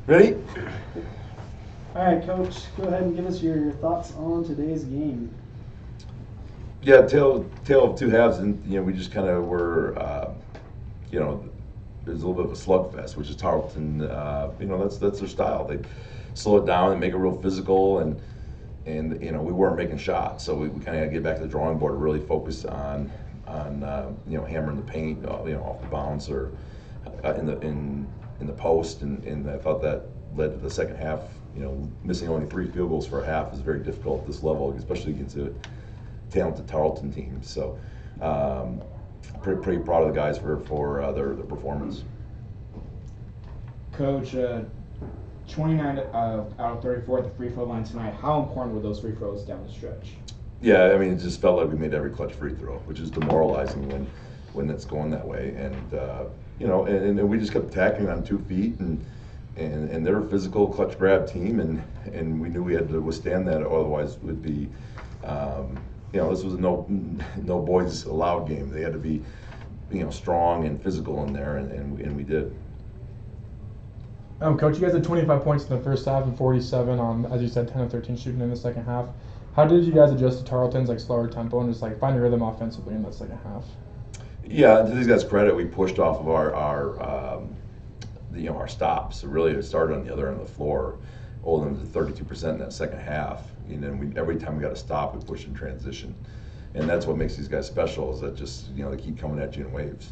Ready? All right, Coach, go ahead and give us your thoughts on today's game. Yeah, tale of two halves, and we just kind of were, there's a little bit of a slugfest, which is Tarleton. That's their style. They slow it down and make it real physical, and we weren't making shots, so we kind of had to get back to the drawing board, really focus on hammering the paint, off the bounce or in the post, and I thought that led to the second half. Missing only 3 field goals for a half is very difficult at this level, especially against a talented Tarleton team. So, pretty proud of the guys for their performance. Coach, 29 out of 34 at the free throw line tonight. How important were those free throws down the stretch? Yeah, I mean, it just felt like we made every clutch free throw, which is demoralizing when it's going that way. And we just kept attacking on 2 feet, and they're a physical clutch grab team, and we knew we had to withstand that, otherwise it would be, this was a no boys allowed game. They had to be, strong and physical in there, and we did. Coach, you guys had 25 points in the first half and 47 on, as you said, 10 of 13 shooting in the second half. How did you guys adjust to Tarleton's slower tempo and just find a rhythm offensively in that second half? Yeah, to these guys' credit, we pushed off of our stops. So really, it started on the other end of the floor, holding them to 32% in that second half. And then every time we got a stop, we pushed in transition, and that's what makes these guys special. Is that just they keep coming at you in waves.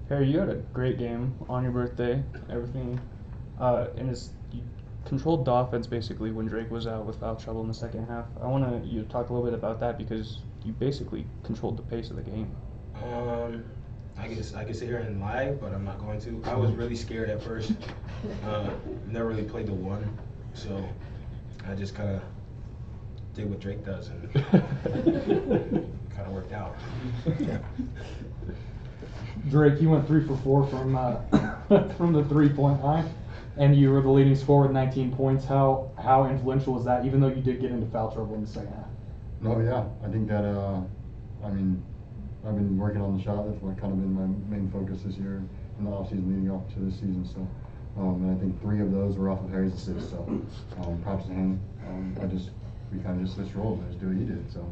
Harry, you had a great game on your birthday. Everything, you controlled the offense basically when Drake was out with foul trouble in the second half. I want you to talk a little bit about that because you basically controlled the pace of the game. I guess I could sit here and lie, but I'm not going to. I was really scared at first. Never really played the one, so I just kind of did what Drake does, and kind of worked out. Drake, you went 3 for 4 from from the 3-point line, and you were the leading scorer with 19 points. How influential was that, even though you did get into foul trouble in the second half? No, yeah, I think that I've been working on the shot. That's kind of been my main focus this year in the offseason leading up to this season. So, and I think 3 of those were off of Harry's assists. So, props to him. We kind of just switched roles and just do what he did. So,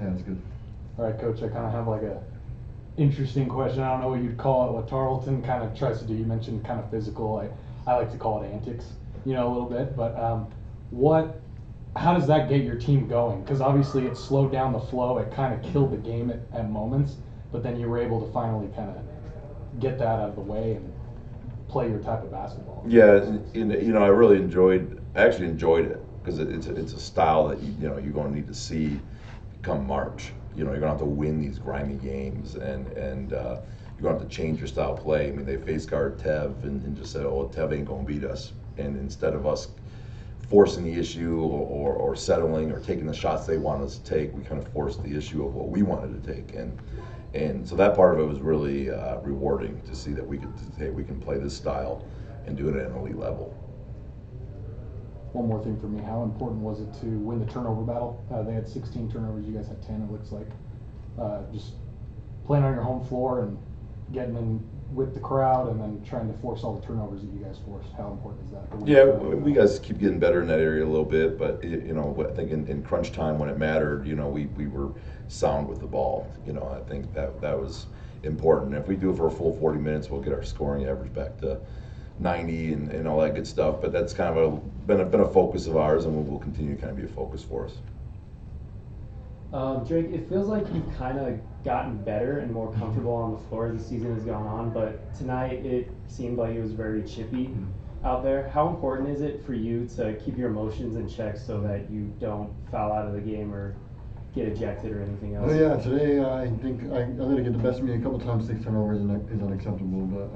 yeah, it's good. All right, Coach. I kind of have a interesting question. I don't know what you'd call it. What Tarleton kind of tries to do. You mentioned kind of physical. I like to call it antics. A little bit. But how does that get your team going? Because obviously it slowed down the flow. It kind of killed the game at moments, but then you were able to finally kind of get that out of the way and play your type of basketball. Yeah, I actually enjoyed it because it's a style that you're going to need to see come March. You're going to have to win these grimy games, and you're going to have to change your style of play. I mean, they face guard Tev and just said, "Oh, Tev ain't going to beat us," and instead of us forcing the issue or settling or taking the shots they wanted us to take, we kind of forced the issue of what we wanted to take, and so that part of it was really rewarding to see that we can play this style and do it at an elite level. One more thing for me, how important was it to win the turnover battle? They had 16 turnovers, you guys had 10, it looks like. Just playing on your home floor and getting in with the crowd and then trying to force all the turnovers that you guys forced. How important is that? Yeah, we guys keep getting better in that area a little bit, but I think in crunch time when it mattered, we were sound with the ball. I think that was important. If we do it for a full 40 minutes, we'll get our scoring average back to 90 and all that good stuff. But that's kind of been a focus of ours, and will continue to kind of be a focus for us. Drake, it feels like you've kind of gotten better and more comfortable on the floor as the season has gone on, but tonight it seemed like it was very chippy out there. How important is it for you to keep your emotions in check so that you don't foul out of the game or get ejected or anything else? Oh yeah, today I think I let it get the best of me a couple times. 6 turnovers is unacceptable, but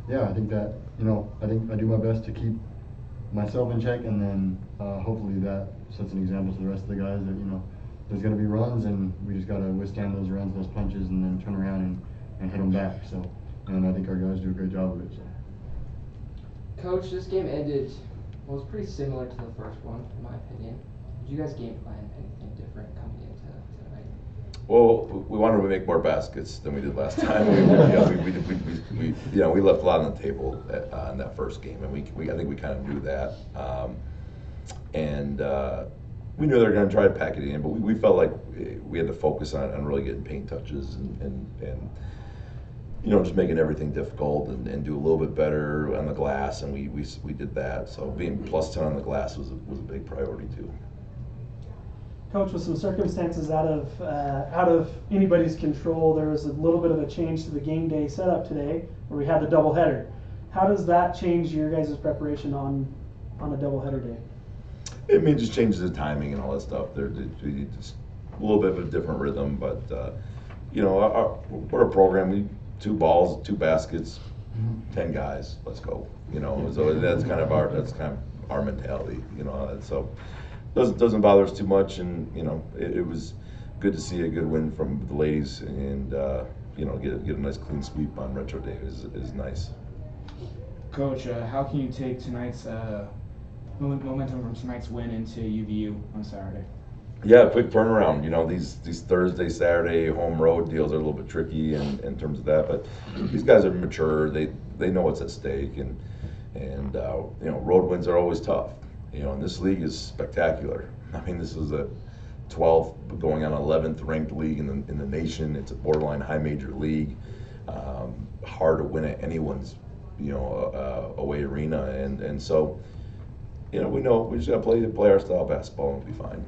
yeah, I think that I think I do my best to keep myself in check, and then hopefully that sets an example to the rest of the guys that there's going to be runs, and we just got to withstand those runs, those punches, and then turn around and hit them back. So, and I think our guys do a great job of it. So. Coach, this game ended, was pretty similar to the first one, in my opinion. Did you guys game plan anything different coming into tonight? Well, we wanted to make more baskets than we did last time. We left a lot on the table in that first game, and I think we kind of knew that. We knew they were going to try to pack it in, but we felt like we had to focus on really getting paint touches and just making everything difficult and do a little bit better on the glass, and we did that. So being +10 on the glass was a big priority too. Coach, with some circumstances out of anybody's control, there was a little bit of a change to the game day setup today, where we had the doubleheader. How does that change your guys' preparation on a doubleheader day? It just changes the timing and all that stuff. Just a little bit of a different rhythm, but we're a program. We 2 balls, 2 baskets, 10 guys. Let's go. So that's kind of our mentality. So. Doesn't bother us too much, and it was good to see a good win from the ladies, and get a nice clean sweep on Retro Day is nice. Coach, how can you take tonight's momentum from tonight's win into UVU on Saturday? Yeah, quick turnaround. These Thursday, Saturday home road deals are a little bit tricky in terms of that, but these guys are mature. They know what's at stake, and road wins are always tough. And this league is spectacular. I mean, this is a 12th going on 11th ranked league in the nation. It's a borderline high major league. Hard to win at anyone's away arena, and so we know we just got to play our style of basketball and we'll be fine.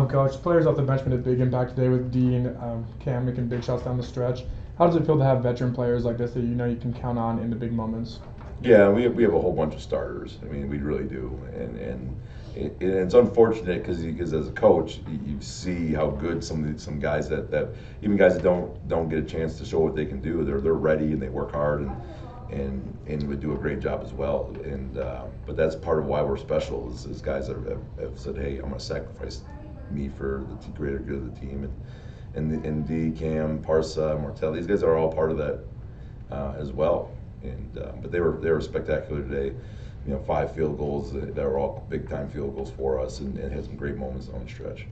Coach, players off the bench made a big impact today with Dean, Cam making big shots down the stretch. How does it feel to have veteran players like this that you can count on in the big moments? Yeah, we have a whole bunch of starters. I mean, we really do, and it's unfortunate because as a coach, you see how good some guys that even guys that don't get a chance to show what they can do. They're ready and they work hard and would do a great job as well. But that's part of why we're special is guys that have said, hey, I'm going to sacrifice me for the greater good of the team. And D, Cam, Parsa, Martell, these guys are all part of that as well. But they were spectacular today. 5 field goals that were all big time field goals for us, and had some great moments on the stretch.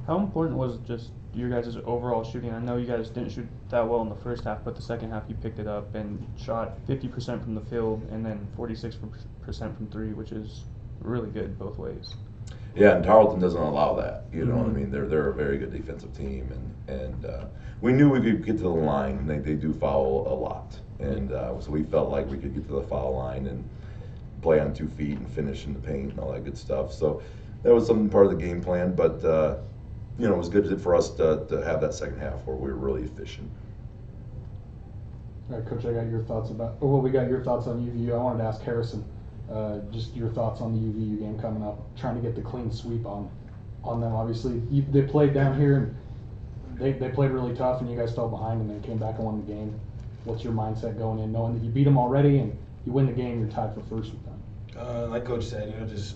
How important was just your guys' overall shooting? I know you guys didn't shoot that well in the first half, but the second half you picked it up and shot 50% from the field and then 46% from 3, which is really good both ways. Yeah, and Tarleton doesn't allow that. You know what I mean? They're a very good defensive team, and we knew we could get to the line. They do foul a lot, and so we felt like we could get to the foul line and play on 2 feet and finish in the paint and all that good stuff. So that was something part of the game plan, but it was good for us to have that second half where we were really efficient. All right, Coach, we got your thoughts on UVU. I wanted to ask Harrison, just your thoughts on the UVU game coming up, trying to get the clean sweep on them. Obviously, they played down here, and they played really tough, and you guys fell behind and then came back and won the game. What's your mindset going in, knowing that you beat them already and you win the game, you're tied for first with them? Like Coach said, just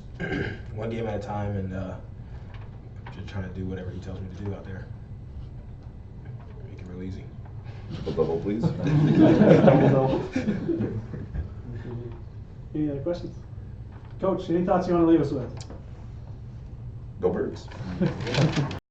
one game at a time, and just trying to do whatever he tells me to do out there. Make it real easy. Double, please. Any other questions? Coach, any thoughts you want to leave us with? Go Birds.